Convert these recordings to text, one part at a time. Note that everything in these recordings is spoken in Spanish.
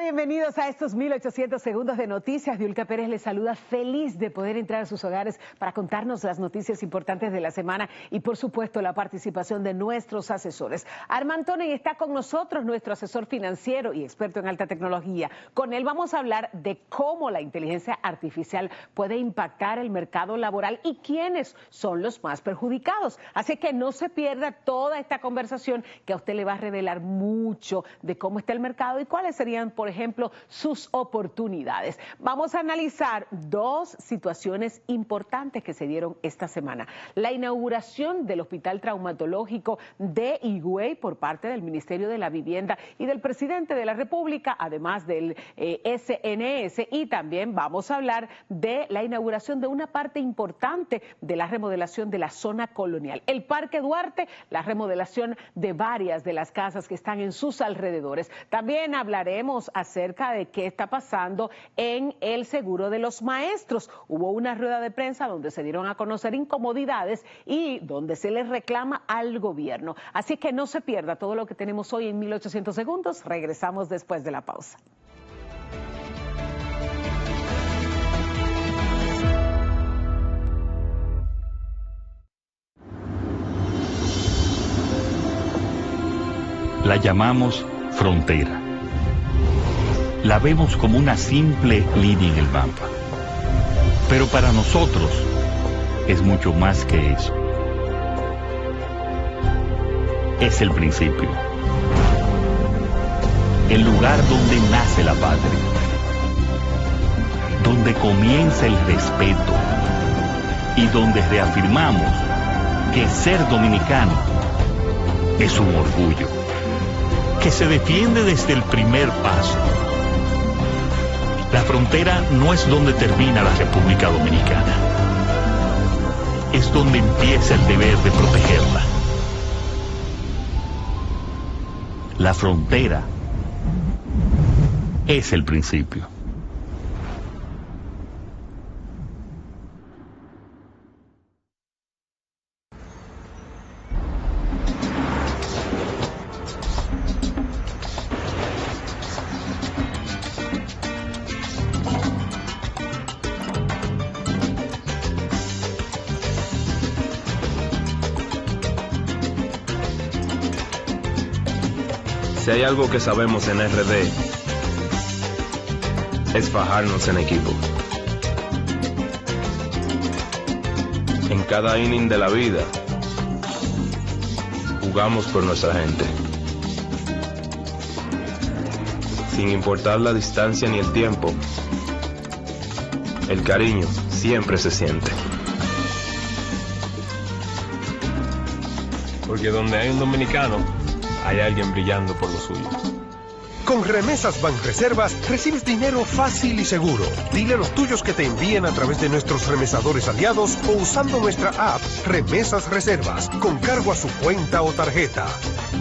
bienvenidos a estos 1800 segundos de noticias. Diulca Pérez les saluda, feliz de poder entrar a sus hogares para contarnos las noticias importantes de la semana y, por supuesto, la participación de nuestros asesores. Armand Tonen está con nosotros, nuestro asesor financiero y experto en alta tecnología. Con él vamos a hablar de cómo la inteligencia artificial puede impactar el mercado laboral y quiénes son los más perjudicados. Así que no se pierda toda esta conversación que a usted le va a revelar mucho de cómo está el mercado y cuáles serían, por ejemplo, sus oportunidades. Vamos a analizar dos situaciones importantes que se dieron esta semana. La inauguración del Hospital Traumatológico de Higüey por parte del Ministerio de la Vivienda y del Presidente de la República, además del SNS, y también vamos a hablar de la inauguración de una parte importante de la remodelación de la zona colonial. El Parque Duarte, la remodelación de varias de las casas que están en sus alrededores. También hablaremos acerca de qué está pasando en el seguro de los maestros. Hubo una rueda de prensa donde se dieron a conocer incomodidades y donde se les reclama al gobierno. Así que no se pierda todo lo que tenemos hoy en 1800 segundos. Regresamos después de la pausa. La llamamos frontera. La vemos como una simple línea en el mapa. Pero para nosotros es mucho más que eso. Es el principio. El lugar donde nace la patria. Donde comienza el respeto. Y donde reafirmamos que ser dominicano es un orgullo. Que se defiende desde el primer paso. La frontera no es donde termina la República Dominicana. Es donde empieza el deber de protegerla. La frontera es el principio. Si hay algo que sabemos en RD, es fajarnos en equipo. En cada inning de la vida, jugamos por nuestra gente. Sin importar la distancia ni el tiempo, el cariño siempre se siente. Porque donde hay un dominicano, hay alguien brillando por lo suyo. Con Remesas Banreservas recibes dinero fácil y seguro. Dile a los tuyos que te envíen a través de nuestros remesadores aliados o usando nuestra app Remesas Reservas con cargo a su cuenta o tarjeta.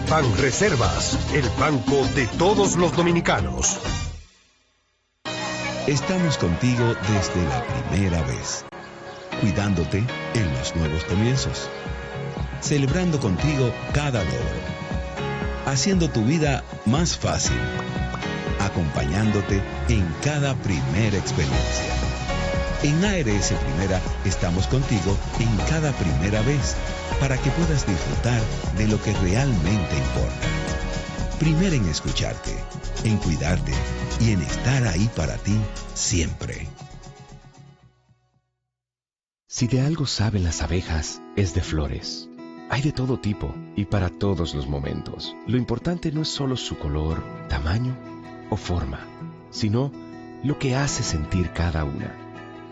Banreservas, el banco de todos los dominicanos. Estamos contigo desde la primera vez, cuidándote en los nuevos comienzos, celebrando contigo cada logro, haciendo tu vida más fácil, acompañándote en cada primera experiencia. En ARS Primera estamos contigo en cada primera vez para que puedas disfrutar de lo que realmente importa. Primero en escucharte, en cuidarte y en estar ahí para ti siempre. Si de algo saben las abejas, es de flores. Hay de todo tipo y para todos los momentos. Lo importante no es solo su color, tamaño o forma, sino lo que hace sentir cada una.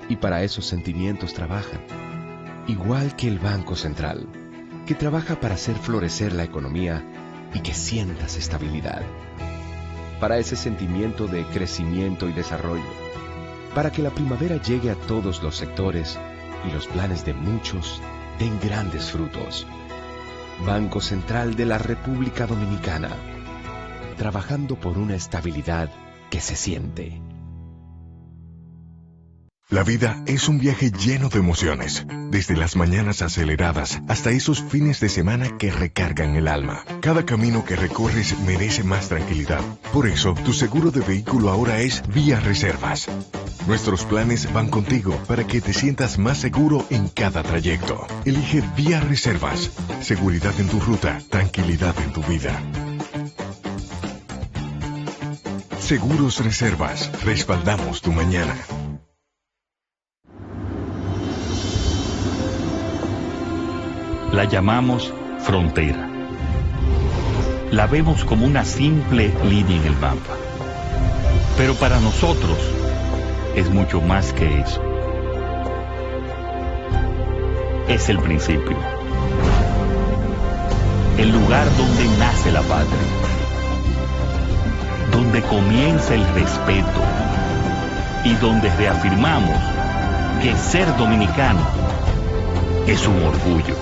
Y para esos sentimientos trabajan. Igual que el Banco Central, que trabaja para hacer florecer la economía y que sientas estabilidad. Para ese sentimiento de crecimiento y desarrollo. Para que la primavera llegue a todos los sectores y los planes de muchos den grandes frutos. Banco Central de la República Dominicana, trabajando por una estabilidad que se siente. La vida es un viaje lleno de emociones, desde las mañanas aceleradas hasta esos fines de semana que recargan el alma. Cada camino que recorres merece más tranquilidad. Por eso, tu seguro de vehículo ahora es Vía Reservas. Nuestros planes van contigo para que te sientas más seguro en cada trayecto. Elige Vía Reservas. Seguridad en tu ruta, tranquilidad en tu vida. Seguros Reservas. Respaldamos tu mañana. La llamamos frontera. La vemos como una simple línea en el mapa. Pero para nosotros es mucho más que eso. Es el principio. El lugar donde nace la patria. Donde comienza el respeto. Y donde reafirmamos que ser dominicano es un orgullo.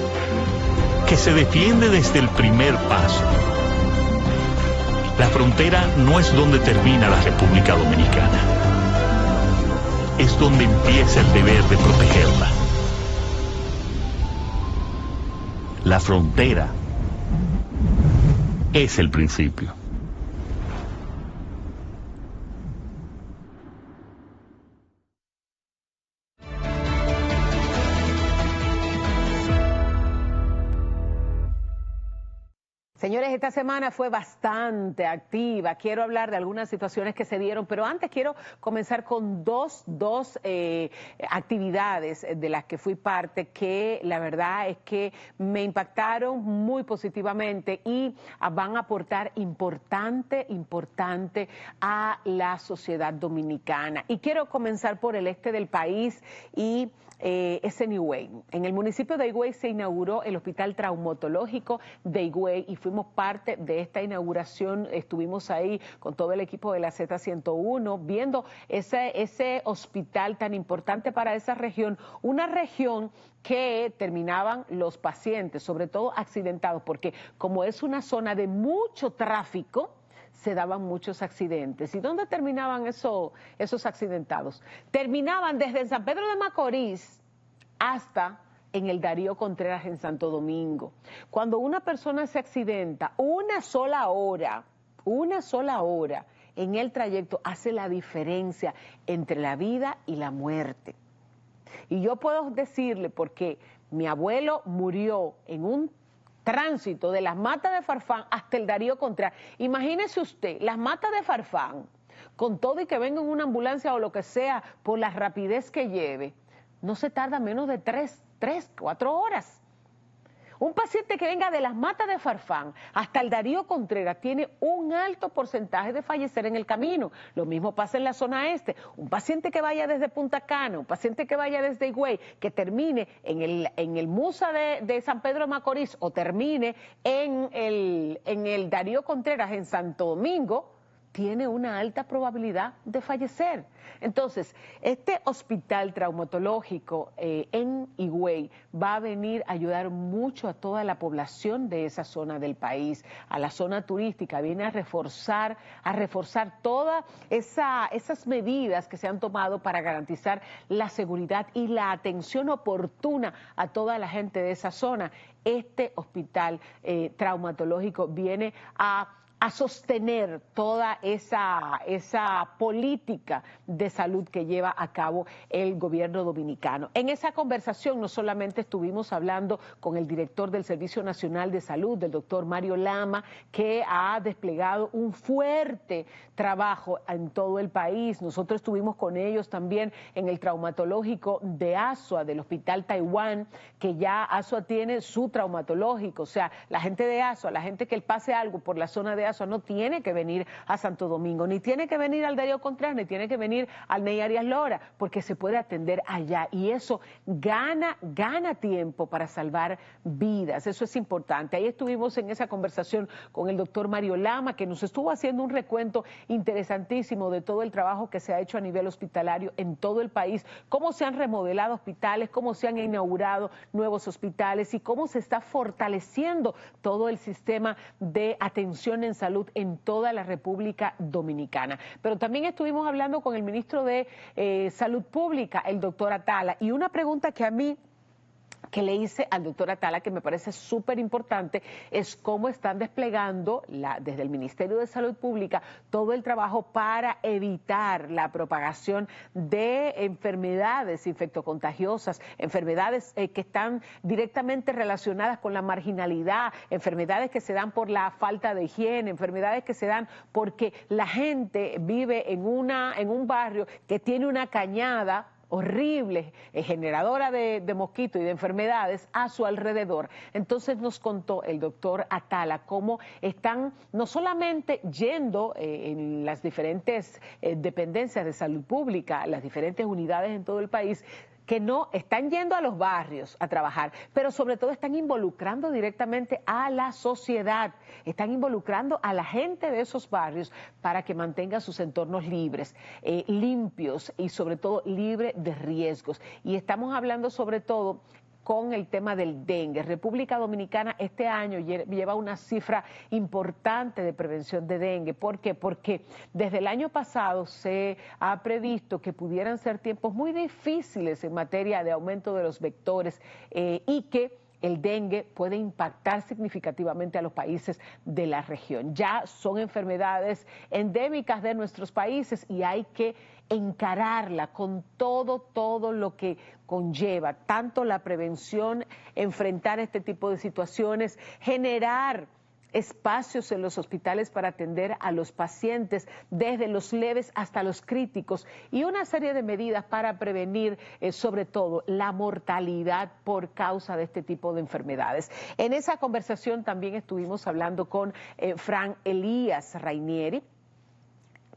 Que se defiende desde el primer paso. La frontera no es donde termina la República Dominicana. Es donde empieza el deber de protegerla. La frontera es el principio. Señores, esta semana fue bastante activa. Quiero hablar de algunas situaciones que se dieron, pero antes quiero comenzar con dos actividades de las que fui parte que la verdad es que me impactaron muy positivamente y van a aportar importante a la sociedad dominicana. Y quiero comenzar por el este del país y es en Higüey. En el municipio de Higüey se inauguró el Hospital Traumatológico de Higüey y fuimos parte de esta inauguración. Estuvimos ahí con todo el equipo de la Z101 viendo ese hospital tan importante para esa región, una región que terminaban los pacientes, sobre todo accidentados, porque como es una zona de mucho tráfico, se daban muchos accidentes. ¿Y dónde terminaban esos accidentados? Terminaban desde San Pedro de Macorís hasta en el Darío Contreras en Santo Domingo. Cuando una persona se accidenta, una sola hora en el trayecto hace la diferencia entre la vida y la muerte. Y yo puedo decirle, porque mi abuelo murió en un tránsito de las Matas de Farfán hasta el Darío Contreras. Imagínese usted, las Matas de Farfán, con todo y que venga en una ambulancia o lo que sea, por la rapidez que lleve, no se tarda menos de 4 horas. Un paciente que venga de las Matas de Farfán hasta el Darío Contreras tiene un alto porcentaje de fallecer en el camino. Lo mismo pasa en la zona este. Un paciente que vaya desde Punta Cana, un paciente que vaya desde Higüey, que termine en el Musa de San Pedro de Macorís o termine en el Darío Contreras en Santo Domingo, tiene una alta probabilidad de fallecer. Entonces, este hospital traumatológico en Higüey va a venir a ayudar mucho a toda la población de esa zona del país, a la zona turística, viene a reforzar todas esas medidas que se han tomado para garantizar la seguridad y la atención oportuna a toda la gente de esa zona. Este hospital traumatológico viene a sostener toda esa política de salud que lleva a cabo el gobierno dominicano. En esa conversación no solamente estuvimos hablando con el director del Servicio Nacional de Salud, del doctor Mario Lama, que ha desplegado un fuerte trabajo en todo el país. Nosotros estuvimos con ellos también en el traumatológico de Asua, del Hospital Taiwán, que ya Asua tiene su traumatológico. O sea, la gente de Asua, la gente que le pase algo por la zona de Asua, no tiene que venir a Santo Domingo, ni tiene que venir al Darío Contreras, ni tiene que venir al Ney Arias Lora, porque se puede atender allá y eso gana tiempo para salvar vidas. Eso es importante. Ahí estuvimos en esa conversación con el doctor Mario Lama, que nos estuvo haciendo un recuento interesantísimo de todo el trabajo que se ha hecho a nivel hospitalario en todo el país, cómo se han remodelado hospitales, cómo se han inaugurado nuevos hospitales y cómo se está fortaleciendo todo el sistema de atención en salud en toda la República Dominicana. Pero también estuvimos hablando con el ministro de Salud Pública, el doctor Atala, y una pregunta que a mí que le hice al doctor Atala, que me parece súper importante, es cómo están desplegando desde el Ministerio de Salud Pública todo el trabajo para evitar la propagación de enfermedades infectocontagiosas, enfermedades que están directamente relacionadas con la marginalidad, enfermedades que se dan por la falta de higiene, enfermedades que se dan porque la gente vive en un barrio que tiene una cañada horrible, generadora de mosquitos y de enfermedades a su alrededor. Entonces nos contó el doctor Atala cómo están no solamente yendo en las diferentes dependencias de salud pública, las diferentes unidades en todo el país, que no están yendo a los barrios a trabajar, pero sobre todo están involucrando directamente a la sociedad, están involucrando a la gente de esos barrios para que mantengan sus entornos libres, limpios y sobre todo libre de riesgos. Y estamos hablando sobre todo con el tema del dengue. República Dominicana este año lleva una cifra importante de prevención de dengue. ¿Por qué? Porque desde el año pasado se ha previsto que pudieran ser tiempos muy difíciles en materia de aumento de los vectores y que el dengue puede impactar significativamente a los países de la región. Ya son enfermedades endémicas de nuestros países y hay que encararla con todo lo que conlleva, tanto la prevención, enfrentar este tipo de situaciones, generar espacios en los hospitales para atender a los pacientes, desde los leves hasta los críticos, y una serie de medidas para prevenir, sobre todo, la mortalidad por causa de este tipo de enfermedades. En esa conversación también estuvimos hablando con Fran Elías Rainieri,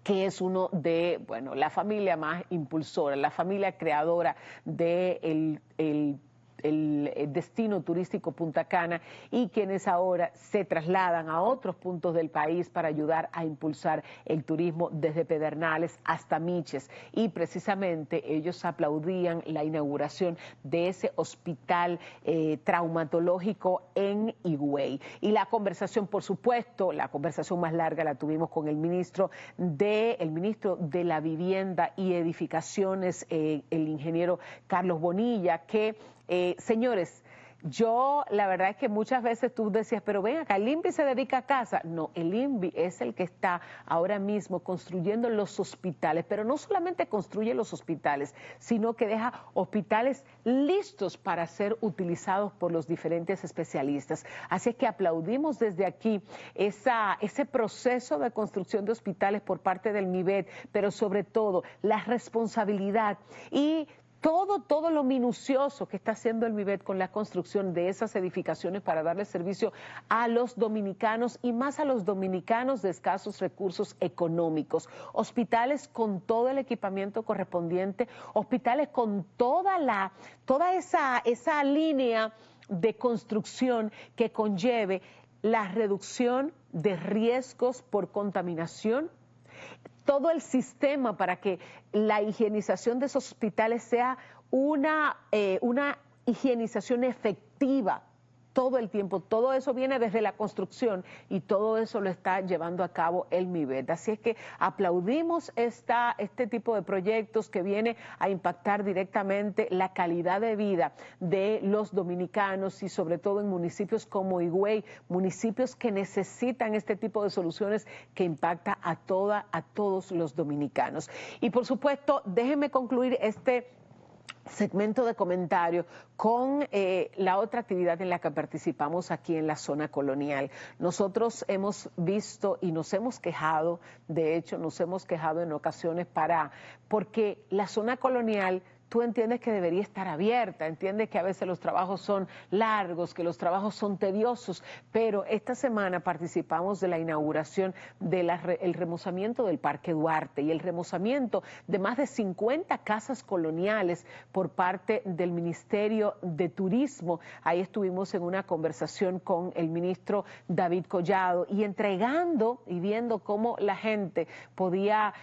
que es uno de, la familia más impulsora, la familia creadora de el destino turístico Punta Cana, y quienes ahora se trasladan a otros puntos del país para ayudar a impulsar el turismo desde Pedernales hasta Miches. Y precisamente ellos aplaudían la inauguración de ese hospital traumatológico en Higüey. Y la conversación, por supuesto, la conversación más larga la tuvimos con el ministro de la Vivienda y Edificaciones, el ingeniero Carlos Bonilla, que señores, yo la verdad es que muchas veces tú decías, pero ven acá, el INVI se dedica a casa. No, el INVI es el que está ahora mismo construyendo los hospitales, pero no solamente construye los hospitales, sino que deja hospitales listos para ser utilizados por los diferentes especialistas. Así es que aplaudimos desde aquí ese proceso de construcción de hospitales por parte del MIVET, pero sobre todo la responsabilidad y todo lo minucioso que está haciendo el MIVET con la construcción de esas edificaciones para darle servicio a los dominicanos y más a los dominicanos de escasos recursos económicos. Hospitales con todo el equipamiento correspondiente, hospitales con toda esa línea de construcción que conlleve la reducción de riesgos por contaminación, todo el sistema para que la higienización de esos hospitales sea una higienización efectiva todo el tiempo. Todo eso viene desde la construcción y todo eso lo está llevando a cabo el MIVET. Así es que aplaudimos este tipo de proyectos que viene a impactar directamente la calidad de vida de los dominicanos y sobre todo en municipios como Higüey, municipios que necesitan este tipo de soluciones que impacta a todos los dominicanos. Y por supuesto, déjenme concluir este segmento de comentario con la otra actividad en la que participamos aquí en la zona colonial. Nosotros hemos visto y nos hemos quejado, de hecho nos hemos quejado en ocasiones porque la zona colonial, tú entiendes que debería estar abierta, entiendes que a veces los trabajos son largos, que los trabajos son tediosos, pero esta semana participamos de la inauguración del remozamiento del Parque Duarte y el remozamiento de más de 50 casas coloniales por parte del Ministerio de Turismo. Ahí estuvimos en una conversación con el ministro David Collado y entregando y viendo cómo la gente podía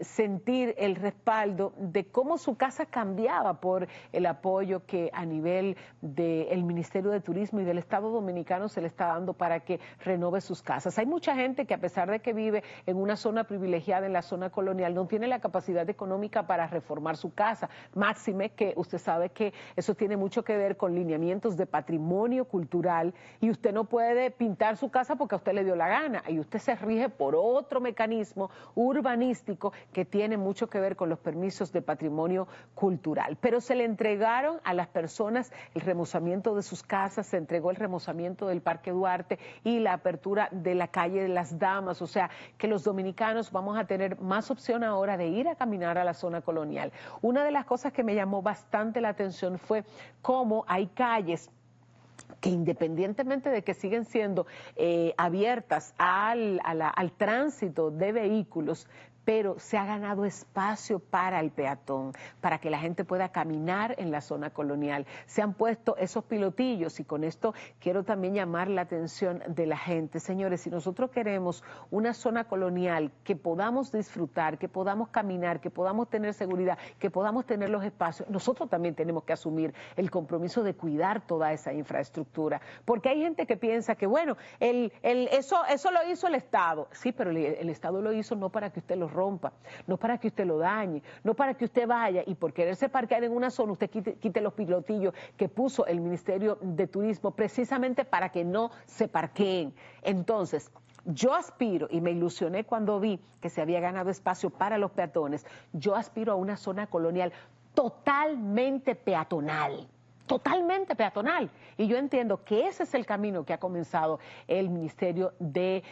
sentir el respaldo de cómo su casa cambiaba por el apoyo que a nivel del Ministerio de Turismo y del Estado Dominicano se le está dando para que renove sus casas. Hay mucha gente que, a pesar de que vive en una zona privilegiada, en la zona colonial, no tiene la capacidad económica para reformar su casa. Máxime que usted sabe que eso tiene mucho que ver con lineamientos de patrimonio cultural, y usted no puede pintar su casa porque a usted le dio la gana, y usted se rige por otro mecanismo urbanístico que tiene mucho que ver con los permisos de patrimonio cultural. Pero se le entregaron a las personas el remozamiento de sus casas, se entregó el remozamiento del Parque Duarte y la apertura de la calle de las Damas, o sea que los dominicanos vamos a tener más opción ahora de ir a caminar a la zona colonial. Una de las cosas que me llamó bastante la atención fue cómo hay calles que, independientemente de que siguen siendo abiertas al tránsito de vehículos, pero se ha ganado espacio para el peatón, para que la gente pueda caminar en la zona colonial. Se han puesto esos pilotillos, y con esto quiero también llamar la atención de la gente. Señores, si nosotros queremos una zona colonial que podamos disfrutar, que podamos caminar, que podamos tener seguridad, que podamos tener los espacios, nosotros también tenemos que asumir el compromiso de cuidar toda esa infraestructura. Porque hay gente que piensa que, bueno, eso lo hizo el Estado. Sí, pero el Estado lo hizo no para que usted lo rompa, no para que usted lo dañe, no para que usted vaya y por quererse parquear en una zona usted quite los pilotillos que puso el Ministerio de Turismo precisamente para que no se parqueen. Entonces, yo aspiro, y me ilusioné cuando vi que se había ganado espacio para los peatones, yo aspiro a una zona colonial totalmente peatonal. Totalmente peatonal, y yo entiendo que ese es el camino que ha comenzado el Ministerio de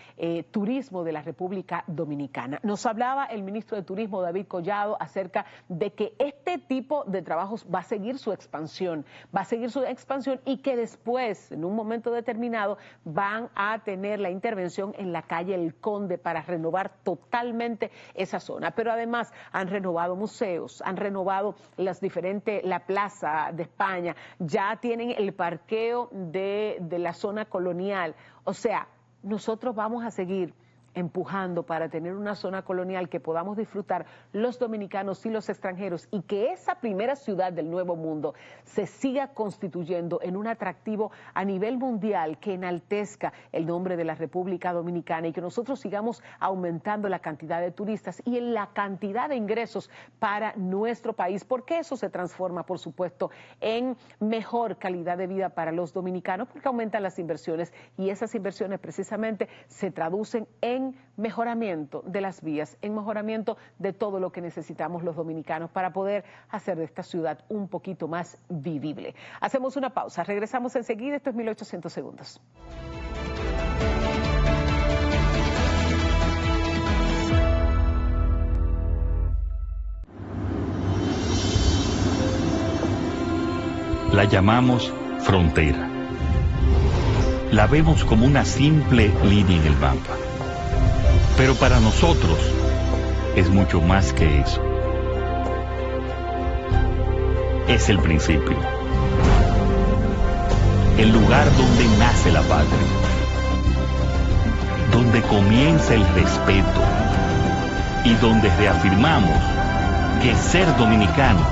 Turismo de la República Dominicana. Nos hablaba el ministro de Turismo, David Collado, acerca de que este tipo de trabajos va a seguir su expansión, y que después, en un momento determinado, van a tener la intervención en la calle El Conde para renovar totalmente esa zona. Pero además han renovado museos, han renovado la Plaza de España, ya tienen el parqueo de la zona colonial. O sea, nosotros vamos a seguir empujando para tener una zona colonial que podamos disfrutar los dominicanos y los extranjeros, y que esa primera ciudad del Nuevo Mundo se siga constituyendo en un atractivo a nivel mundial que enaltezca el nombre de la República Dominicana, y que nosotros sigamos aumentando la cantidad de turistas y en la cantidad de ingresos para nuestro país, porque eso se transforma, por supuesto, en mejor calidad de vida para los dominicanos, porque aumentan las inversiones, y esas inversiones precisamente se traducen en mejoramiento de las vías, en mejoramiento de todo lo que necesitamos los dominicanos para poder hacer de esta ciudad un poquito más vivible. Hacemos una pausa, regresamos enseguida. Esto es 1800 segundos. La llamamos frontera. La vemos como una simple línea en el mapa. Pero para nosotros es mucho más que eso. Es el principio. El lugar donde nace la patria. Donde comienza el respeto. Y donde reafirmamos que ser dominicano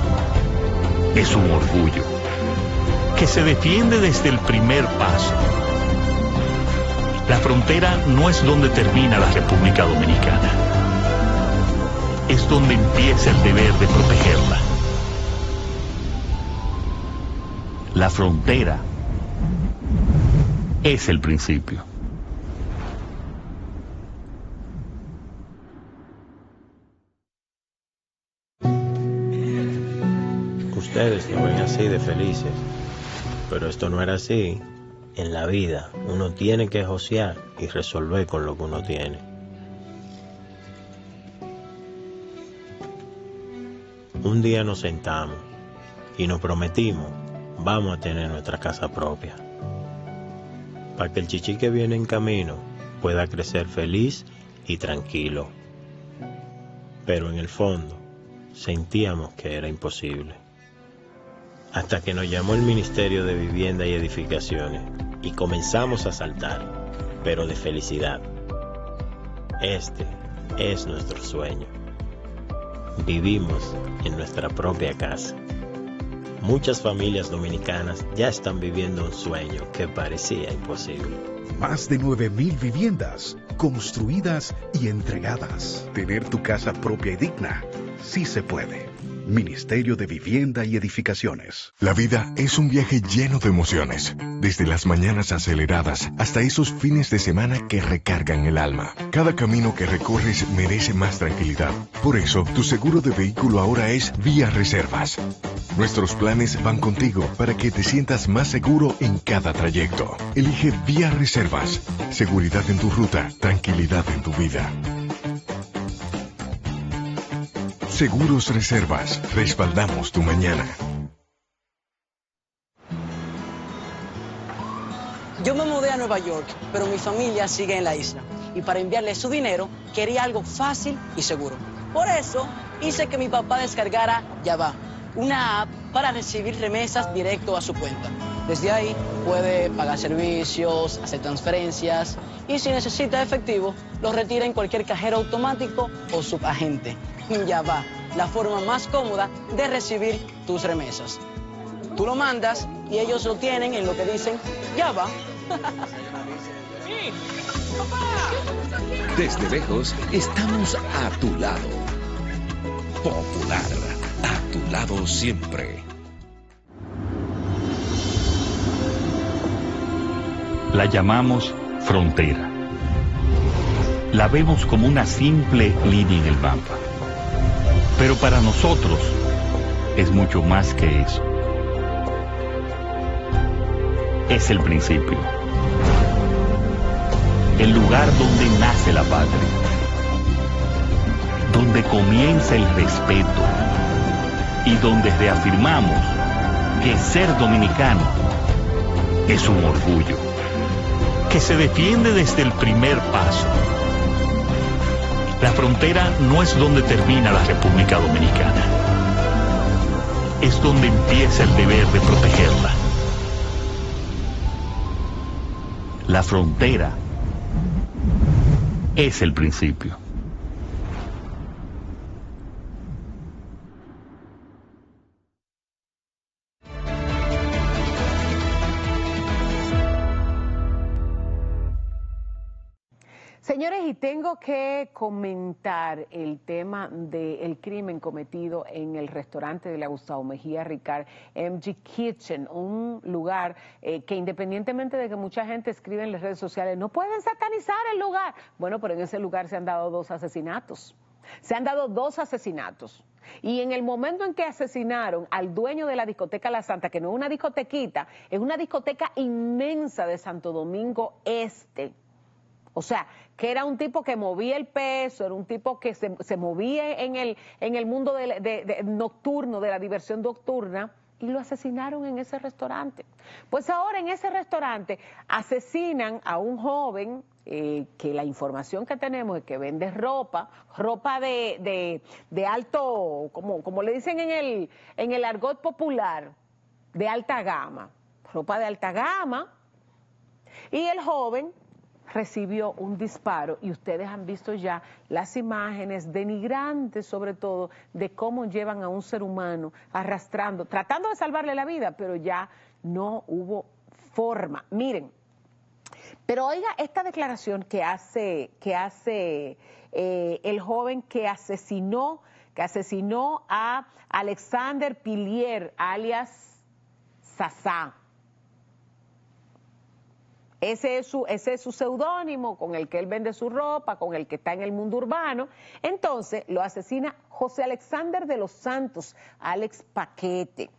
es un orgullo. Que se defiende desde el primer paso. La frontera no es donde termina la República Dominicana. Es donde empieza el deber de protegerla. La frontera es el principio. Ustedes lo ven así de felices, pero esto no era así. En la vida uno tiene que josear y resolver con lo que uno tiene. Un día nos sentamos y nos prometimos, vamos a tener nuestra casa propia, para que el chichi que viene en camino pueda crecer feliz y tranquilo. Pero en el fondo sentíamos que era imposible. Hasta que nos llamó el Ministerio de Vivienda y Edificaciones y comenzamos a saltar, pero de felicidad. Este es nuestro sueño. vivimos en nuestra propia casa. Muchas familias dominicanas ya están viviendo un sueño que parecía imposible. Más de 9.000 viviendas construidas y entregadas. Tener tu casa propia y digna, sí se puede. Ministerio de Vivienda y Edificaciones. La vida es un viaje lleno de emociones, desde las mañanas aceleradas hasta esos fines de semana que recargan el alma. Cada camino que recorres merece más tranquilidad. Por eso, tu seguro de vehículo ahora es Vía Reservas. Nuestros planes van contigo para que te sientas más seguro en cada trayecto. Elige Vía Reservas. Seguridad en tu ruta, tranquilidad en tu vida. Seguros Reservas, respaldamos tu mañana. Yo me mudé a Nueva York, pero mi familia sigue en la isla. Y para enviarle su dinero, quería algo fácil y seguro. Por eso, hice que mi papá descargara Yava, una app para recibir remesas directo a su cuenta. Desde ahí, puede pagar servicios, hacer transferencias y si necesita efectivo, lo retira en cualquier cajero automático o subagente. Yava, la forma más cómoda de recibir tus remesas. Tú lo mandas y ellos lo tienen en lo que dicen Yava. Desde lejos, estamos a tu lado. Popular, a tu lado siempre. La llamamos frontera. La vemos como una simple línea en el mapa. Pero para nosotros es mucho más que eso. Es el principio. El lugar donde nace la patria. Donde comienza el respeto. Y donde reafirmamos que ser dominicano es un orgullo. Que se defiende desde el primer paso. La frontera no es donde termina la República Dominicana. Es donde empieza el deber de protegerla. La frontera es el principio. Señores, y tengo que comentar el tema del crimen cometido en el restaurante de la Gustavo Mejía Ricard, MG Kitchen, un lugar que independientemente de que mucha gente escribe en las redes sociales, no pueden satanizar el lugar. Bueno, pero en ese lugar se han dado 2 asesinatos. Se han dado 2 asesinatos. Y en el momento en que asesinaron al dueño de la discoteca La Santa, que no es una discotequita, es una discoteca inmensa de Santo Domingo Este. O sea, que era un tipo que movía el peso, era un tipo que se movía en el mundo nocturno, de la diversión nocturna, y lo asesinaron en ese restaurante. Pues ahora en ese restaurante asesinan a un joven que la información que tenemos es que vende ropa de alto, como le dicen en el argot popular, de alta gama, ropa de alta gama, y el joven recibió un disparo y ustedes han visto ya las imágenes denigrantes, sobre todo, de cómo llevan a un ser humano arrastrando, tratando de salvarle la vida, pero ya no hubo forma. Miren, pero oiga esta declaración que hace el joven que asesinó a Alexander Pilier, alias Sasá. Ese es su seudónimo con el que él vende su ropa, con el que está en el mundo urbano. Entonces lo asesina José Alexander de los Santos, Alex Paquete.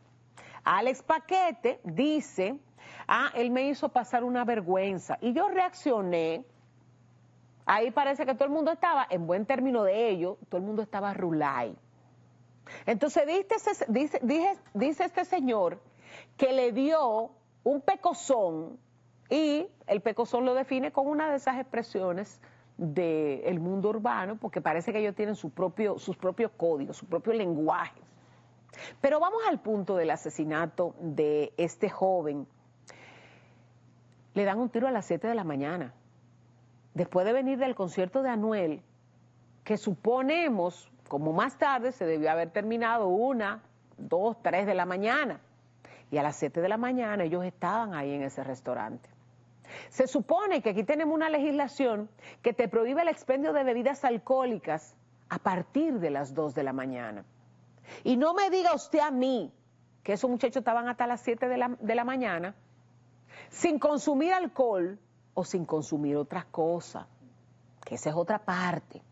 Alex Paquete dice, él me hizo pasar una vergüenza y yo reaccioné. Ahí parece que todo el mundo estaba, en buen término de ello, todo el mundo estaba rulay. Entonces dice este señor que le dio un pecozón. Y el pecozón lo define con una de esas expresiones del mundo urbano, porque parece que ellos tienen sus propios códigos, su propio lenguaje. Pero vamos al punto del asesinato de este joven. Le dan un tiro a las 7 de la mañana, después de venir del concierto de Anuel, que suponemos, como más tarde se debió haber terminado 1, 2, 3 de la mañana. Y a las 7 de la mañana ellos estaban ahí en ese restaurante. Se supone que aquí tenemos una legislación que te prohíbe el expendio de bebidas alcohólicas a partir de las 2 de la mañana. Y no me diga usted a mí que esos muchachos estaban hasta las 7 de la mañana sin consumir alcohol o sin consumir otras cosas, que esa es otra parte.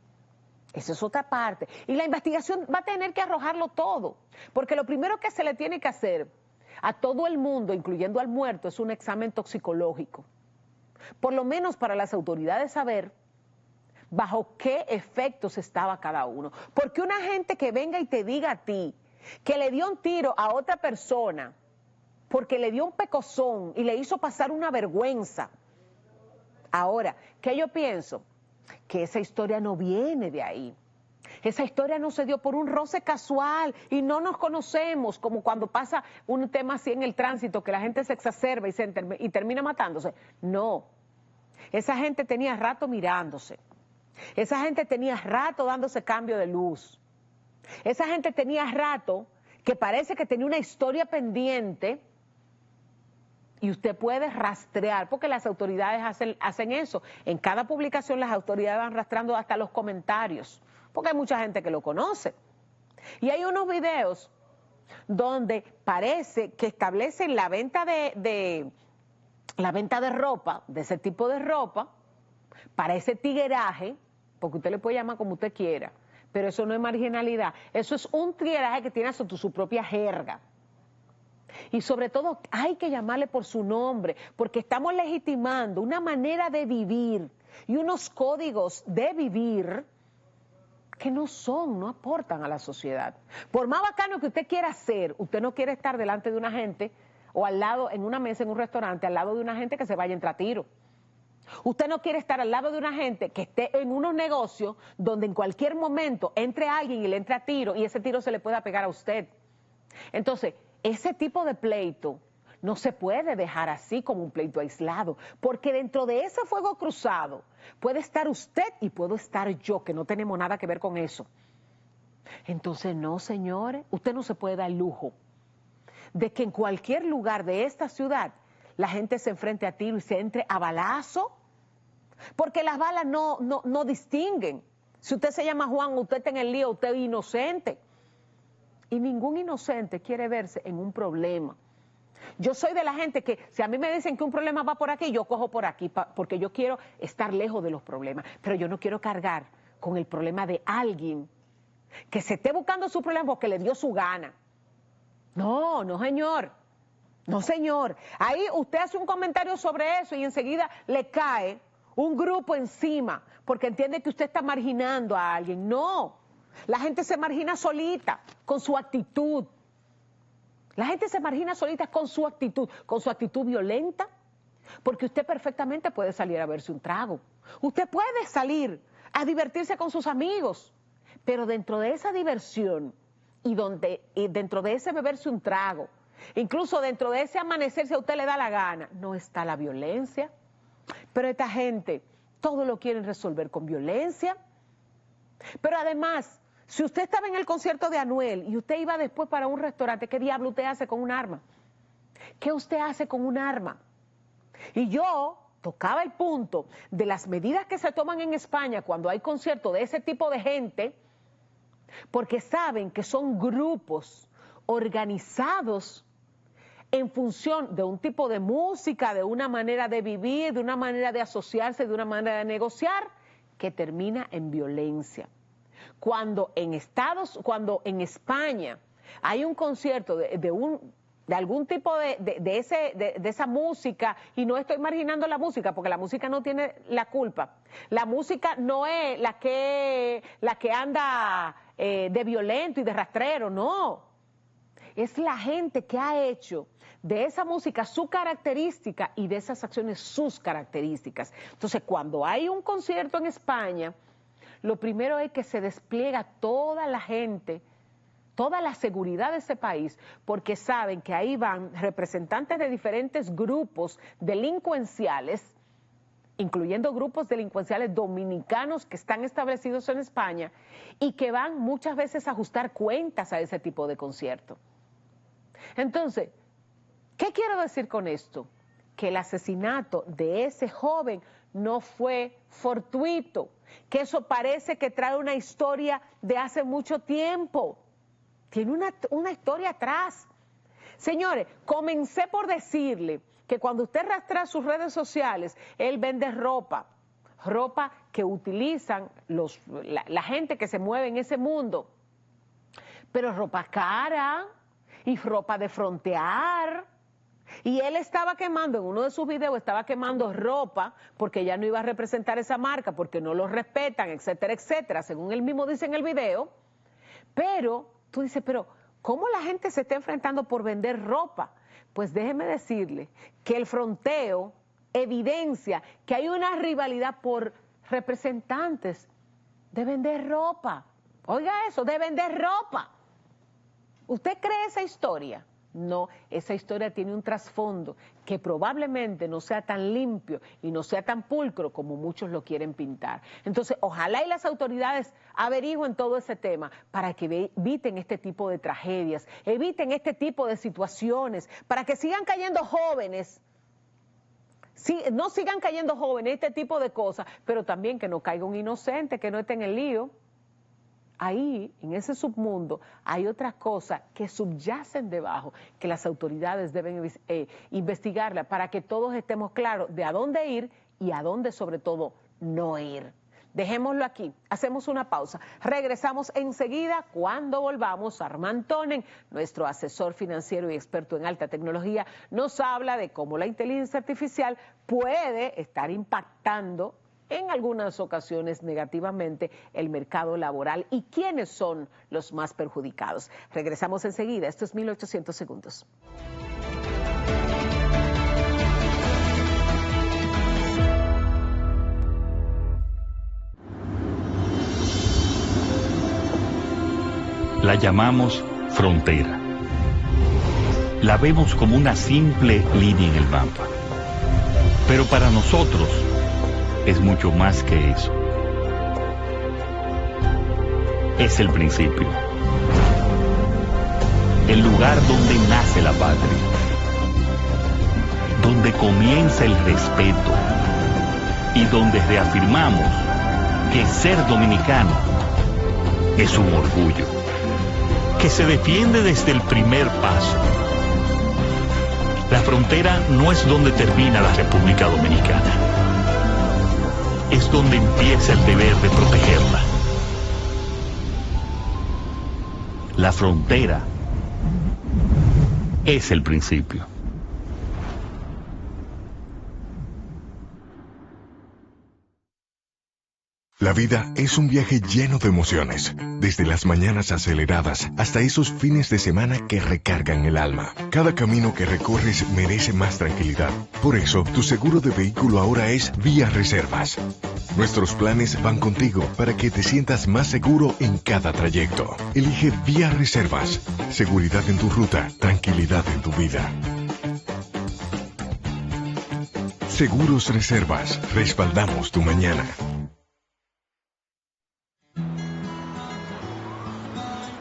Esa es otra parte. Y la investigación va a tener que arrojarlo todo, porque lo primero que se le tiene que hacer a todo el mundo, incluyendo al muerto, es un examen toxicológico. Por lo menos para las autoridades saber bajo qué efectos estaba cada uno. Porque una gente que venga y te diga a ti que le dio un tiro a otra persona porque le dio un pecozón y le hizo pasar una vergüenza. Ahora, ¿qué yo pienso? Que esa historia no viene de ahí. Esa historia no se dio por un roce casual y no nos conocemos, como cuando pasa un tema así en el tránsito, que la gente se exacerba y termina matándose. No, esa gente tenía rato mirándose, esa gente tenía rato dándose cambio de luz, esa gente tenía rato que parece que tenía una historia pendiente. Y usted puede rastrear, porque las autoridades hacen eso. En cada publicación las autoridades van rastreando hasta los comentarios, porque hay mucha gente que lo conoce. Y hay unos videos donde parece que establecen la venta de ropa, de ese tipo de ropa, para ese tigueraje, porque usted le puede llamar como usted quiera, pero eso no es marginalidad. Eso es un tigueraje que tiene su propia jerga. Y sobre todo hay que llamarle por su nombre, porque estamos legitimando una manera de vivir y unos códigos de vivir que no aportan a la sociedad. Por más bacano que usted quiera ser, usted no quiere estar delante de una gente o al lado, en una mesa, en un restaurante, al lado de una gente que se vaya a entrar a tiro. Usted no quiere estar al lado de una gente que esté en unos negocios donde en cualquier momento entre alguien y le entre a tiro y ese tiro se le pueda pegar a usted. Entonces, ese tipo de pleito no se puede dejar así como un pleito aislado, porque dentro de ese fuego cruzado puede estar usted y puedo estar yo, que no tenemos nada que ver con eso. Entonces, no, señores, usted no se puede dar el lujo de que en cualquier lugar de esta ciudad la gente se enfrente a tiro y se entre a balazo, porque las balas no distinguen. Si usted se llama Juan, usted está en el lío, usted es inocente. Y ningún inocente quiere verse en un problema. Yo soy de la gente que si a mí me dicen que un problema va por aquí, yo cojo por aquí, porque yo quiero estar lejos de los problemas. Pero yo no quiero cargar con el problema de alguien que se esté buscando su problema porque le dio su gana. No, no señor. No señor. Ahí usted hace un comentario sobre eso y enseguida le cae un grupo encima porque entiende que usted está marginando a alguien. No. La gente se margina solita con su actitud. La gente se margina solita con su actitud violenta, porque usted perfectamente puede salir a verse un trago. Usted puede salir a divertirse con sus amigos, pero dentro de esa diversión y dentro de ese beberse un trago, incluso dentro de ese amanecer, si a usted le da la gana, no está la violencia. Pero esta gente todo lo quieren resolver con violencia. Pero además, si usted estaba en el concierto de Anuel y usted iba después para un restaurante, ¿qué diablo usted hace con un arma? ¿Qué usted hace con un arma? Y yo tocaba el punto de las medidas que se toman en España cuando hay conciertos de ese tipo de gente, porque saben que son grupos organizados en función de un tipo de música, de una manera de vivir, de una manera de asociarse, de una manera de negociar, que termina en violencia. Cuando en España hay un concierto de algún tipo de esa música, y no estoy marginando la música porque la música no tiene la culpa, la música no es la que anda de violento y de rastrero, no, es la gente que ha hecho de esa música su característica y de esas acciones sus características. Entonces, cuando hay un concierto en España, lo primero es que se despliega toda la gente, toda la seguridad de ese país, porque saben que ahí van representantes de diferentes grupos delincuenciales incluyendo grupos delincuenciales dominicanos que están establecidos en España y que van muchas veces a ajustar cuentas a ese tipo de concierto. Entonces, ¿qué quiero decir con esto? Que el asesinato de ese joven no fue fortuito, que eso parece que trae una historia de hace mucho tiempo, tiene una historia atrás. Señores, comencé por decirle que cuando usted rastrea sus redes sociales, él vende ropa que utilizan la gente que se mueve en ese mundo, pero ropa cara y ropa de frontear. Y él estaba quemando, en uno de sus videos estaba quemando ropa porque ya no iba a representar esa marca, porque no lo respetan, etcétera, etcétera, según él mismo dice en el video. Pero tú dices, pero ¿cómo la gente se está enfrentando por vender ropa? Pues déjeme decirle que el fronteo evidencia que hay una rivalidad por representantes de vender ropa. Oiga eso, de vender ropa. ¿Usted cree esa historia? No, esa historia tiene un trasfondo que probablemente no sea tan limpio y no sea tan pulcro como muchos lo quieren pintar. Entonces, ojalá y las autoridades averigüen todo ese tema para que eviten este tipo de tragedias, eviten este tipo de situaciones, para que sigan cayendo jóvenes, no sigan cayendo jóvenes este tipo de cosas, pero también que no caiga un inocente, que no esté en el lío. Ahí, en ese submundo, hay otras cosas que subyacen debajo, que las autoridades deben investigarla para que todos estemos claros de a dónde ir y a dónde, sobre todo, no ir. Dejémoslo aquí, hacemos una pausa. Regresamos enseguida. Cuando volvamos, Armand Tonen, nuestro asesor financiero y experto en alta tecnología, nos habla de cómo la inteligencia artificial puede estar impactando en algunas ocasiones negativamente el mercado laboral y quiénes son los más perjudicados. Regresamos enseguida, esto es 1800 segundos. La llamamos frontera. La vemos como una simple línea en el mapa. Pero para nosotros es mucho más que eso. Es el principio. El lugar donde nace la patria. Donde comienza el respeto. Y donde reafirmamos que ser dominicano es un orgullo. Que se defiende desde el primer paso. La frontera no es donde termina la República Dominicana. Es donde empieza el deber de protegerla. La frontera es el principio. La vida es un viaje lleno de emociones, desde las mañanas aceleradas hasta esos fines de semana que recargan el alma. Cada camino que recorres merece más tranquilidad. Por eso, tu seguro de vehículo ahora es Vía Reservas. Nuestros planes van contigo para que te sientas más seguro en cada trayecto. Elige Vía Reservas. Seguridad en tu ruta, tranquilidad en tu vida. Seguros Reservas. Respaldamos tu mañana.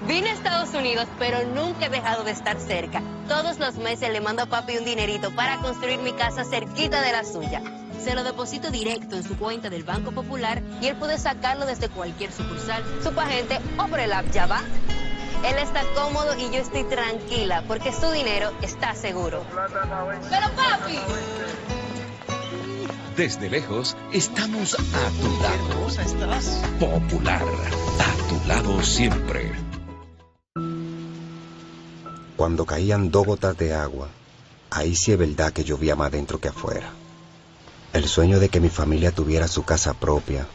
Vine a Estados Unidos, pero nunca he dejado de estar cerca. Todos los meses le mando a papi un dinerito para construir mi casa cerquita de la suya. Se lo deposito directo en su cuenta del Banco Popular y él puede sacarlo desde cualquier sucursal, subagente o por el app Yaba. Él está cómodo y yo estoy tranquila porque su dinero está seguro. ¡Pero papi! Desde lejos, estamos a tu lado. Popular, a tu lado siempre. Cuando caían 2 gotas de agua, ahí sí es verdad que llovía más dentro que afuera. El sueño de que mi familia tuviera su casa propia,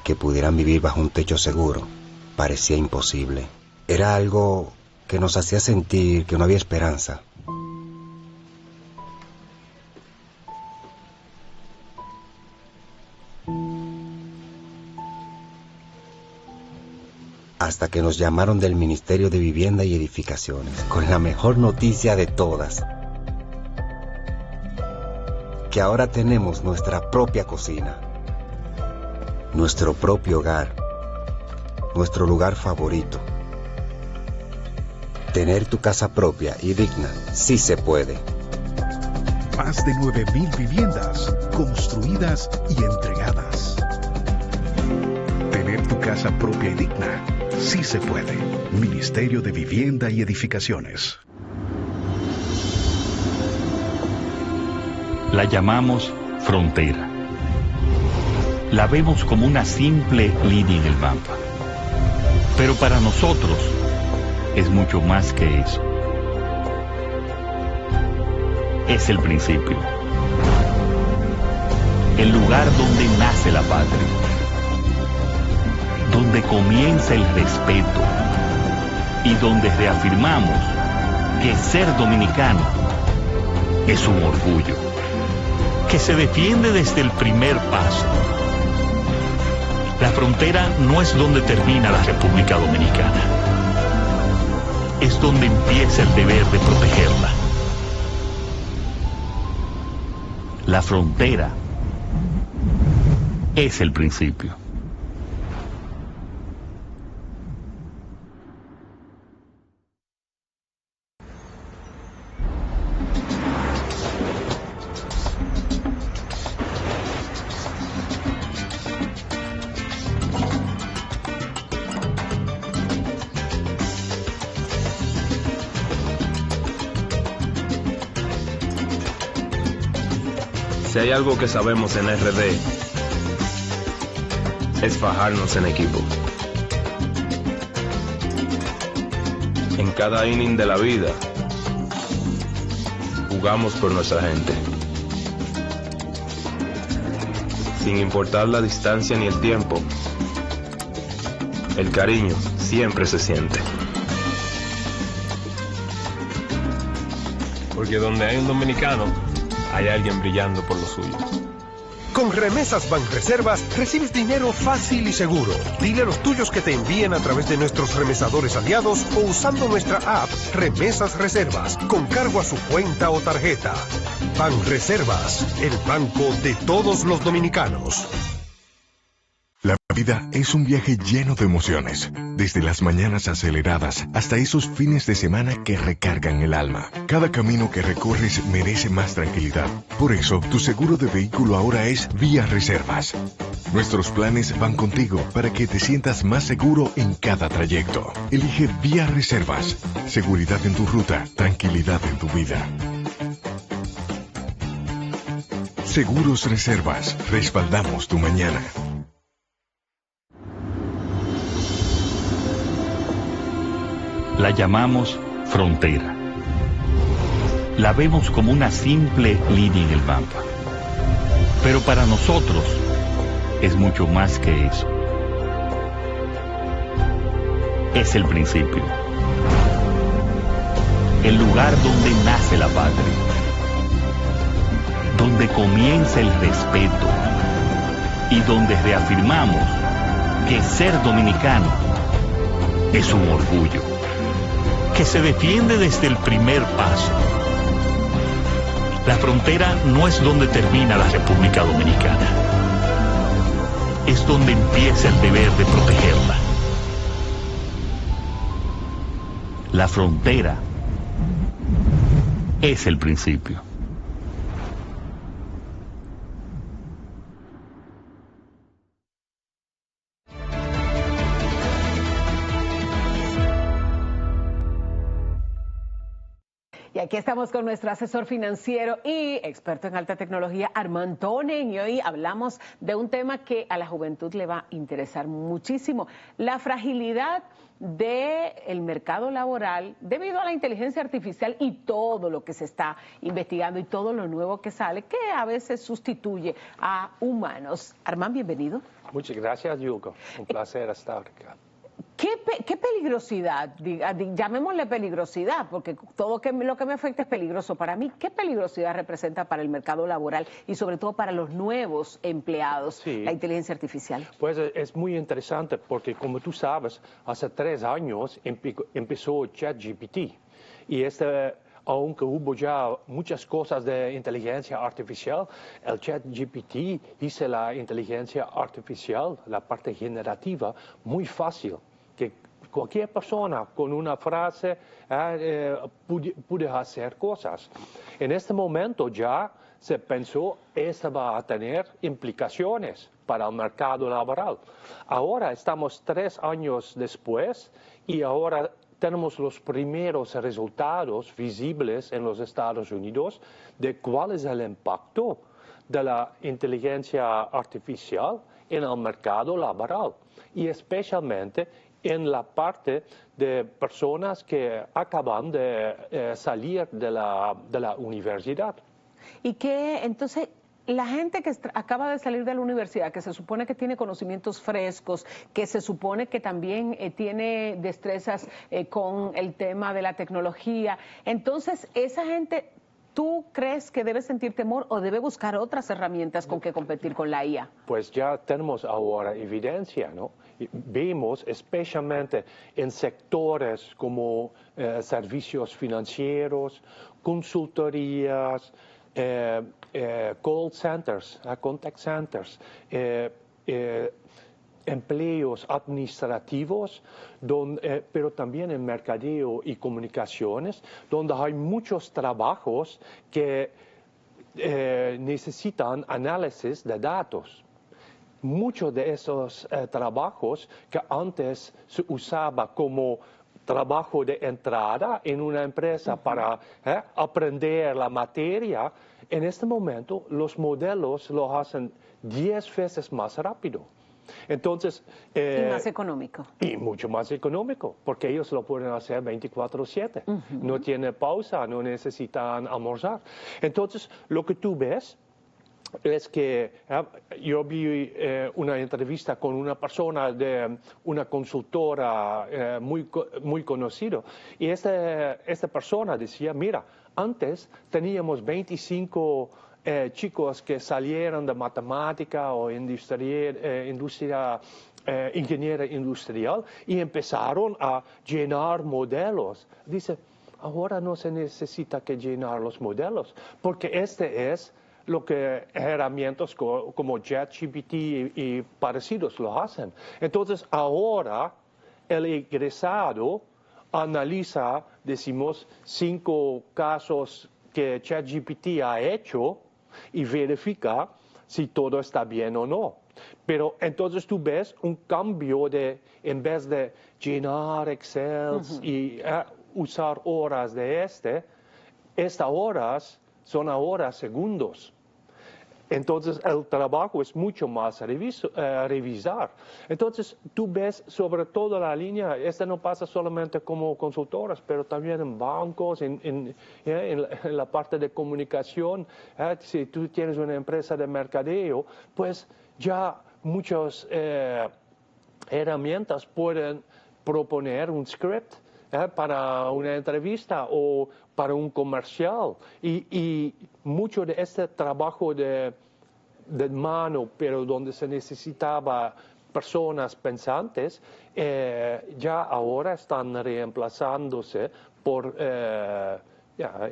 que pudieran vivir bajo un techo seguro, parecía imposible. Era algo que nos hacía sentir que no había esperanza. Hasta que nos llamaron del Ministerio de Vivienda y Edificaciones, con la mejor noticia de todas. que ahora tenemos nuestra propia cocina, nuestro propio hogar, nuestro lugar favorito. Tener tu casa propia y digna sí se puede. Más de 9.000 viviendas construidas y entregadas. Tener tu casa propia y digna sí se puede. Ministerio de Vivienda y Edificaciones. La llamamos frontera. La vemos como una simple línea en el mapa. Pero para nosotros es mucho más que eso. Es el principio. El lugar donde nace la patria. Donde comienza el respeto. Y donde reafirmamos que ser dominicano es un orgullo. Que se defiende desde el primer paso. La frontera no es donde termina la República Dominicana. Es donde empieza el deber de protegerla. La frontera es el principio. Si hay algo que sabemos en RD, es fajarnos en equipo. En cada inning de la vida, jugamos por nuestra gente. Sin importar la distancia ni el tiempo, el cariño siempre se siente. Porque donde hay un dominicano, hay alguien brillando por lo suyo. Con Remesas Banreservas recibes dinero fácil y seguro. Dile a los tuyos que te envíen a través de nuestros remesadores aliados o usando nuestra app Remesas Reservas con cargo a su cuenta o tarjeta. Banreservas, el banco de todos los dominicanos. La vida es un viaje lleno de emociones, desde las mañanas aceleradas hasta esos fines de semana que recargan el alma. Cada camino que recorres merece más tranquilidad. Por eso, tu seguro de vehículo ahora es Vía Reservas. Nuestros planes van contigo para que te sientas más seguro en cada trayecto. Elige Vía Reservas. Seguridad en tu ruta, tranquilidad en tu vida. Seguros Reservas. Respaldamos tu mañana. La llamamos frontera. La vemos como una simple línea en el mapa. Pero para nosotros es mucho más que eso. Es el principio. El lugar donde nace la patria. Donde comienza el respeto. Y donde reafirmamos que ser dominicano es un orgullo. Que se defiende desde el primer paso. La frontera no es donde termina la República Dominicana. Es donde empieza el deber de protegerla. La frontera es el principio. Y aquí estamos con nuestro asesor financiero y experto en alta tecnología, Armand Tonen, y hoy hablamos de un tema que a la juventud le va a interesar muchísimo, la fragilidad del mercado laboral debido a la inteligencia artificial y todo lo que se está investigando y todo lo nuevo que sale, que a veces sustituye a humanos. Armand, bienvenido. Muchas gracias, Yuko. Un placer estar acá. ¿Qué peligrosidad, llamémosle peligrosidad, porque todo lo que me afecta es peligroso para mí? ¿Qué peligrosidad representa para el mercado laboral y sobre todo para los nuevos empleados la inteligencia artificial? Pues es muy interesante porque, como tú sabes, hace 3 años empezó ChatGPT y aunque hubo ya muchas cosas de inteligencia artificial, el ChatGPT hizo la inteligencia artificial, la parte generativa, muy fácil, que cualquier persona con una frase puede hacer cosas. En este momento ya se pensó que esto va a tener implicaciones para el mercado laboral. Ahora estamos 3 años después y ahora tenemos los primeros resultados visibles en los Estados Unidos de cuál es el impacto de la inteligencia artificial en el mercado laboral y especialmente en la parte de personas que acaban de salir de la universidad. Y que entonces la gente que acaba de salir de la universidad, que se supone que tiene conocimientos frescos, que se supone que también tiene destrezas con el tema de la tecnología, entonces esa gente, ¿tú crees que debe sentir temor o debe buscar otras herramientas con que competir con la IA? Pues ya tenemos ahora evidencia, ¿no? Vemos especialmente en sectores como servicios financieros, consultorías, call centers, contact centers, empleos administrativos, pero también en mercadeo y comunicaciones, donde hay muchos trabajos que necesitan análisis de datos. Muchos de esos trabajos que antes se usaba como trabajo de entrada en una empresa para aprender la materia, en este momento los modelos lo hacen 10 veces más rápido. Entonces, y más económico. Y mucho más económico, porque ellos lo pueden hacer 24/7. No tiene pausa, no necesitan almorzar. Entonces, lo que tú ves es que yo vi una entrevista con una persona de una consultora muy conocida y esta persona decía, mira, antes teníamos 25 chicos que salieron de matemática o ingeniería industrial y empezaron a llenar modelos. Dice, ahora no se necesita que llenar los modelos, porque este es lo que herramientas como ChatGPT y parecidos lo hacen. Entonces, ahora el egresado analiza, decimos, 5 casos que ChatGPT ha hecho y verifica si todo está bien o no. Pero entonces tú ves un cambio en vez de llenar Excel y usar horas de estas horas son ahora segundos. Entonces el trabajo es mucho más revisar. Entonces tú ves sobre todo la línea, no pasa solamente como consultoras, pero también en bancos, en la parte de comunicación. Si tú tienes una empresa de mercadeo, pues ya muchas herramientas pueden proponer un script para una entrevista o para un comercial. Y mucho de este trabajo de mano, pero donde se necesitaba personas pensantes, ya ahora están reemplazándose por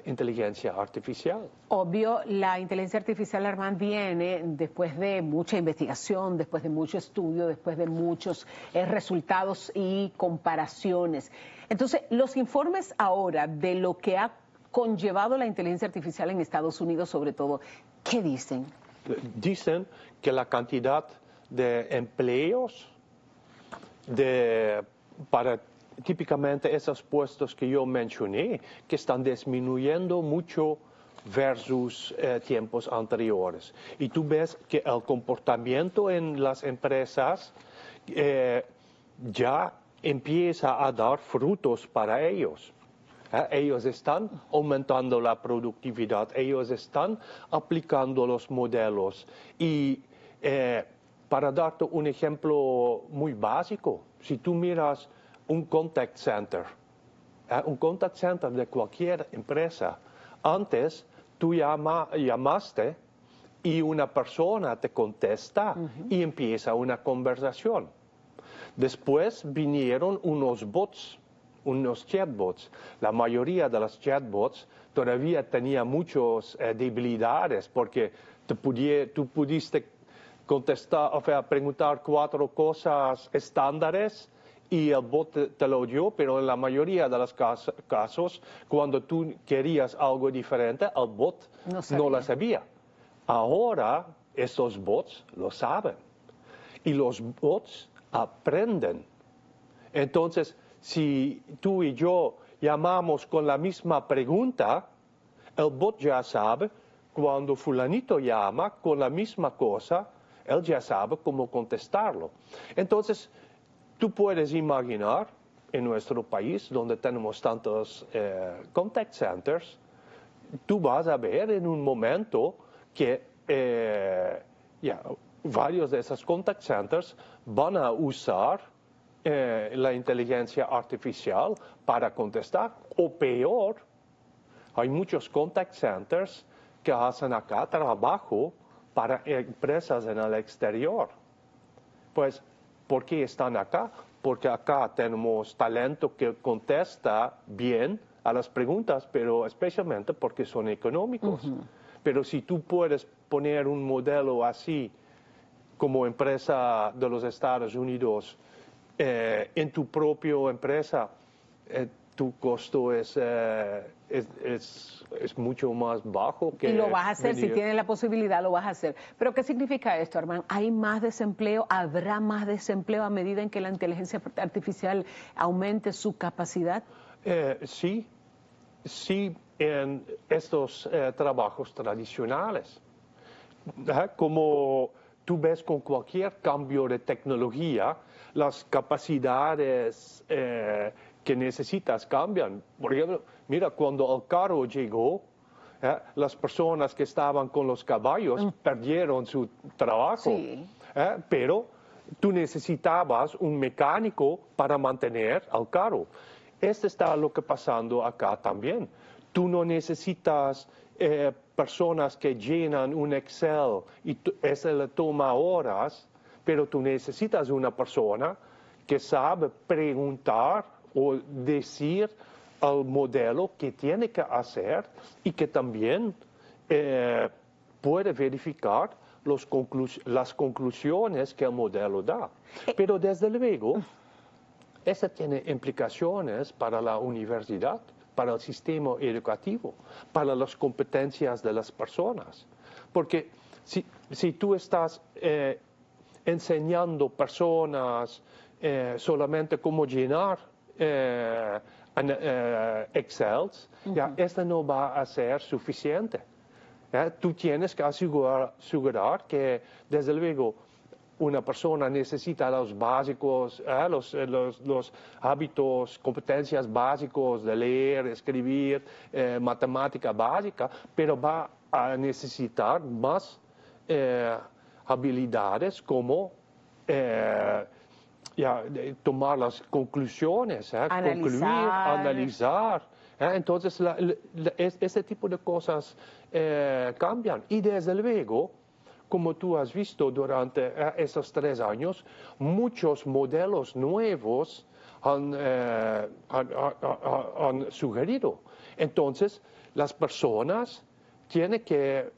inteligencia artificial. Obvio, la inteligencia artificial, Armand, viene después de mucha investigación, después de mucho estudio, después de muchos resultados y comparaciones. Entonces, los informes ahora de lo que ha conllevado la inteligencia artificial en Estados Unidos, sobre todo, ¿qué dicen? Dicen que la cantidad de empleos para típicamente esos puestos que yo mencioné, que están disminuyendo mucho versus tiempos anteriores. Y tú ves que el comportamiento en las empresas ya empieza a dar frutos para ellos. Ellos están aumentando la productividad, ellos están aplicando los modelos. Y para darte un ejemplo muy básico, si tú miras un contact center de cualquier empresa, antes tú llamaste y una persona te contesta y empieza una conversación. Después vinieron unos bots unos chatbots. La mayoría de los chatbots todavía tenía muchas debilidades porque tú pudiste contestar, o sea, preguntar 4 cosas estándares y el bot te lo dio, pero en la mayoría de los casos, cuando tú querías algo diferente, el bot no lo sabía. Ahora, estos bots lo saben. Y los bots aprenden. Entonces, si tú y yo llamamos con la misma pregunta, el bot ya sabe, cuando fulanito llama con la misma cosa, él ya sabe cómo contestarlo. Entonces, tú puedes imaginar en nuestro país, donde tenemos tantos contact centers, tú vas a ver en un momento que varios de esos contact centers van a usar la inteligencia artificial para contestar. O peor, hay muchos contact centers que hacen acá trabajo para empresas en el exterior. Pues, ¿por qué están acá? Porque acá tenemos talento que contesta bien a las preguntas, pero especialmente porque son económicos. Pero si tú puedes poner un modelo así como empresa de los Estados Unidos en tu propia empresa, tu costo es mucho más bajo. Y lo vas a hacer, si tienes la posibilidad, lo vas a hacer. Pero ¿qué significa esto, Armand? ¿Hay más desempleo? ¿Habrá más desempleo a medida en que la inteligencia artificial aumente su capacidad? Sí, en estos trabajos tradicionales. Como tú ves con cualquier cambio de tecnología, las capacidades que necesitas cambian. Por ejemplo, mira, cuando el carro llegó, las personas que estaban con los caballos perdieron su trabajo. Sí. Pero tú necesitabas un mecánico para mantener el carro. Está lo que pasando acá también. Tú no necesitas personas que llenan un Excel y eso le toma horas, pero tú necesitas una persona que sabe preguntar o decir al modelo qué tiene que hacer y que también puede verificar las conclusiones que el modelo da. Pero desde luego, eso tiene implicaciones para la universidad, para el sistema educativo, para las competencias de las personas. Porque si tú estás enseñando personas solamente cómo llenar Excel, esto no va a ser suficiente. Tú tienes que asegurar que, desde luego, una persona necesita los básicos, los hábitos, competencias básicos de leer, escribir, matemática básica, pero va a necesitar más habilidades como tomar las conclusiones, analizar. Entonces, ese tipo de cosas cambian. Y desde luego, como tú has visto durante esos 3 años, muchos modelos nuevos han sugerido. Entonces, las personas tienen que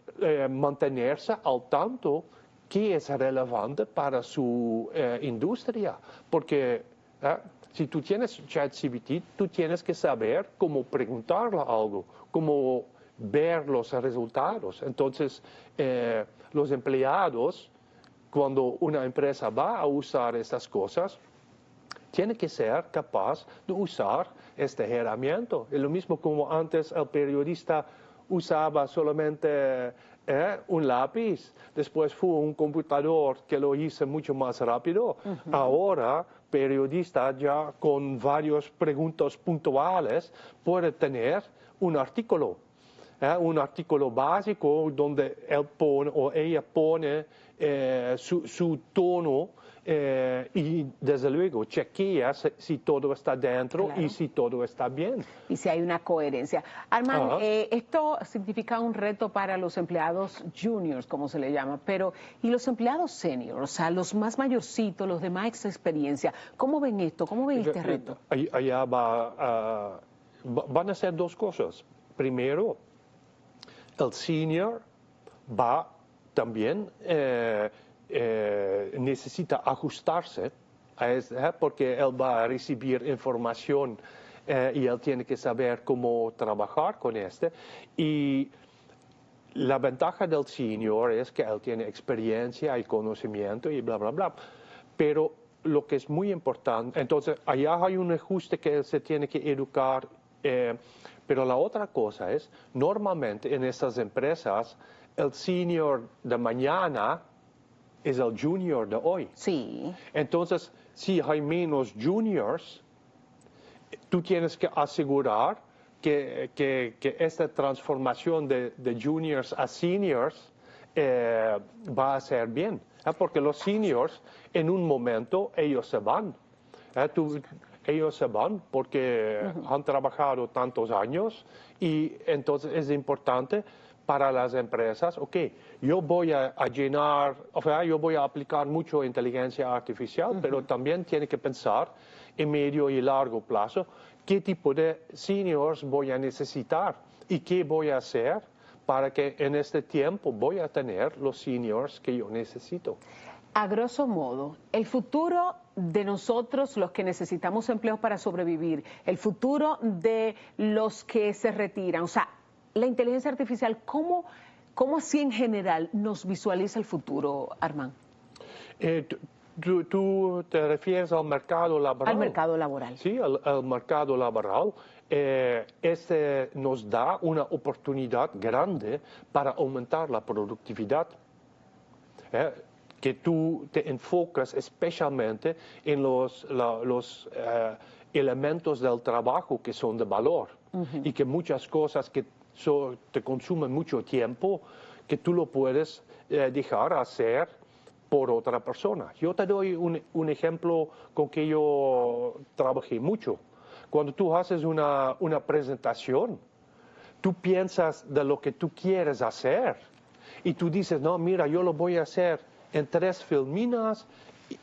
mantenerse al tanto qué es relevante para su industria. Porque si tú tienes ChatGPT, tú tienes que saber cómo preguntarle algo, cómo ver los resultados. Entonces, los empleados, cuando una empresa va a usar estas cosas, tiene que ser capaz de usar esta herramienta. Es lo mismo como antes el periodista usaba solamente un lápiz, después fue un computador que lo hizo mucho más rápido. Ahora, periodista ya con varias preguntas puntuales puede tener un artículo básico donde él pone o ella pone su tono y desde luego chequea si todo está dentro Claro. y si todo está bien. Y si hay una coherencia. Armand, Ajá. esto significa un reto para los empleados juniors, como se le llama, pero ¿y los empleados seniors, o sea, los más mayorcitos, los de más experiencia? ¿Cómo ven esto? ¿Cómo ven este reto? Allá van a ser dos cosas. Primero, el senior va también necesita ajustarse porque él va a recibir información y él tiene que saber cómo trabajar con y la ventaja del senior es que él tiene experiencia y conocimiento y bla, bla, bla. Pero lo que es muy importante, entonces allá hay un ajuste que se tiene que educar, pero la otra cosa es, normalmente en estas empresas, el senior de mañana es el junior de hoy. Sí. Entonces, si hay menos juniors, tú tienes que asegurar que esta transformación de juniors a seniors va a ser bien. Porque los seniors, en un momento, ellos se van. Ellos se van porque han trabajado tantos años y entonces es importante para las empresas, yo voy a llenar, yo voy a aplicar mucho inteligencia artificial, pero también tiene que pensar en medio y largo plazo qué tipo de seniors voy a necesitar y qué voy a hacer para que en este tiempo voy a tener los seniors que yo necesito. A grosso modo, el futuro de nosotros, los que necesitamos empleos para sobrevivir, el futuro de los que se retiran, o sea, la inteligencia artificial, ¿cómo así en general nos visualiza el futuro, Armand? ¿Tú te refieres al mercado laboral? Al mercado laboral. Sí, al mercado laboral. Este nos da una oportunidad grande para aumentar la productividad. Que tú te enfocas especialmente en los elementos del trabajo que son de valor y que muchas cosas que te consumen mucho tiempo, que tú lo puedes dejar hacer por otra persona. Yo te doy un ejemplo con que yo trabajé mucho. Cuando tú haces una presentación, tú piensas de lo que tú quieres hacer y tú dices, no, mira, yo lo voy a hacer en 3 filminas,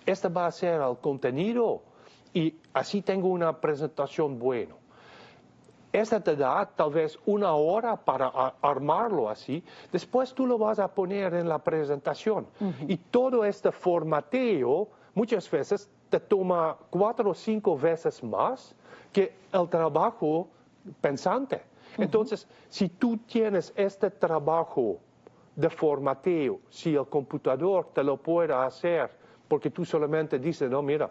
este va a ser el contenido y así tengo una presentación buena. Esta te da tal vez 1 hora para armarlo así, después tú lo vas a poner en la presentación. Y todo este formateo muchas veces te toma 4 o 5 veces más que el trabajo pensante. Entonces, si tú tienes este trabajo de formateo, si el computador te lo puede hacer, porque tú solamente dices, no, mira,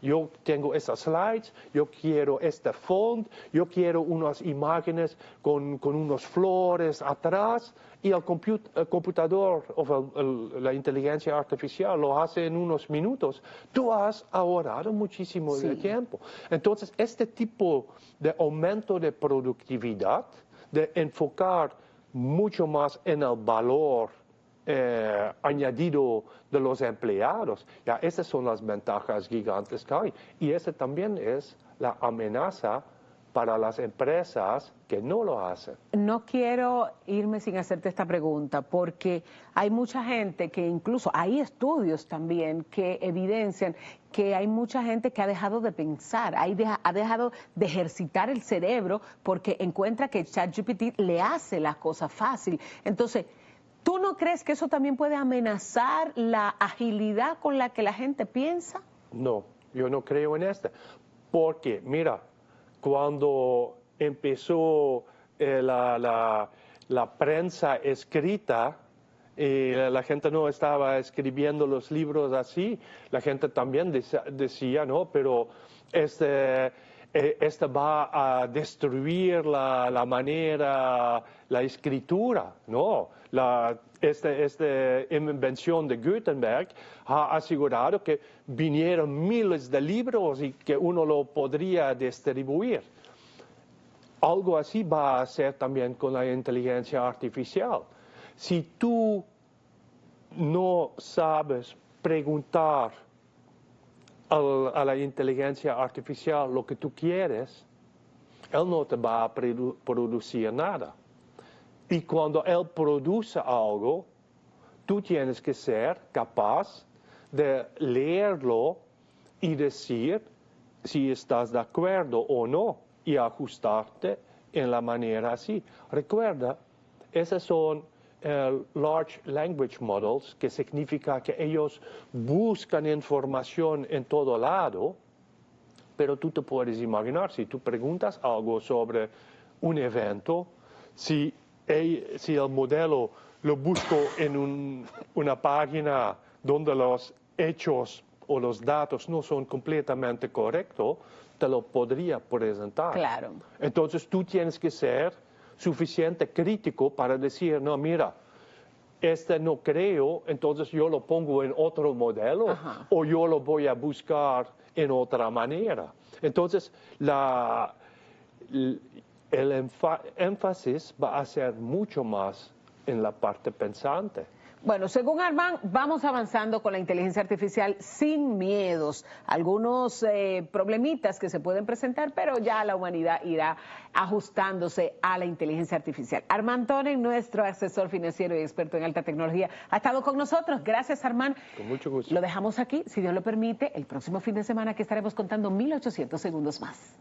yo tengo esas slides, yo quiero este font, yo quiero unas imágenes con unos flores atrás, y el computador o la inteligencia artificial lo hace en unos minutos. Tú has ahorrado muchísimo de tiempo. Entonces, este tipo de aumento de productividad, de enfocar mucho más en el valor añadido de los empleados, ya esas son las ventajas gigantes que hay. Y esa también es la amenaza para las empresas que no lo hacen. No quiero irme sin hacerte esta pregunta, porque hay mucha gente que incluso, hay estudios también que evidencian que hay mucha gente que ha dejado de pensar, ha dejado de ejercitar el cerebro porque encuentra que ChatGPT le hace las cosas fácil. Entonces, ¿tú no crees que eso también puede amenazar la agilidad con la que la gente piensa? No, yo no creo en esto. Porque, mira, cuando empezó la prensa escrita, y la gente no estaba escribiendo los libros así, la gente también decía, no, pero este va a destruir la manera, la escritura, no. Esta invención de Gutenberg ha asegurado que vinieron miles de libros y que uno lo podría distribuir. Algo así va a hacer también con la inteligencia artificial. Si tú no sabes preguntar a la inteligencia artificial lo que tú quieres, él no te va a producir nada. Y cuando él produce algo, tú tienes que ser capaz de leerlo y decir si estás de acuerdo o no y ajustarte en la manera así. Recuerda, esos son Large Language Models, que significa que ellos buscan información en todo lado, pero tú te puedes imaginar, si tú preguntas algo sobre un evento, si el modelo lo busco en una página donde los hechos o los datos no son completamente correctos, te lo podría presentar. Claro. Entonces tú tienes que ser suficiente crítico para decir, no, mira, no creo, entonces yo lo pongo en otro modelo. Ajá. O yo lo voy a buscar en otra manera. Entonces el énfasis va a ser mucho más en la parte pensante. Bueno, según Armand, vamos avanzando con la inteligencia artificial sin miedos. Algunos problemitas que se pueden presentar, pero ya la humanidad irá ajustándose a la inteligencia artificial. Armand Tonen, nuestro asesor financiero y experto en alta tecnología, ha estado con nosotros. Gracias, Armand. Con mucho gusto. Lo dejamos aquí, si Dios lo permite, el próximo fin de semana que estaremos contando 1800 segundos más.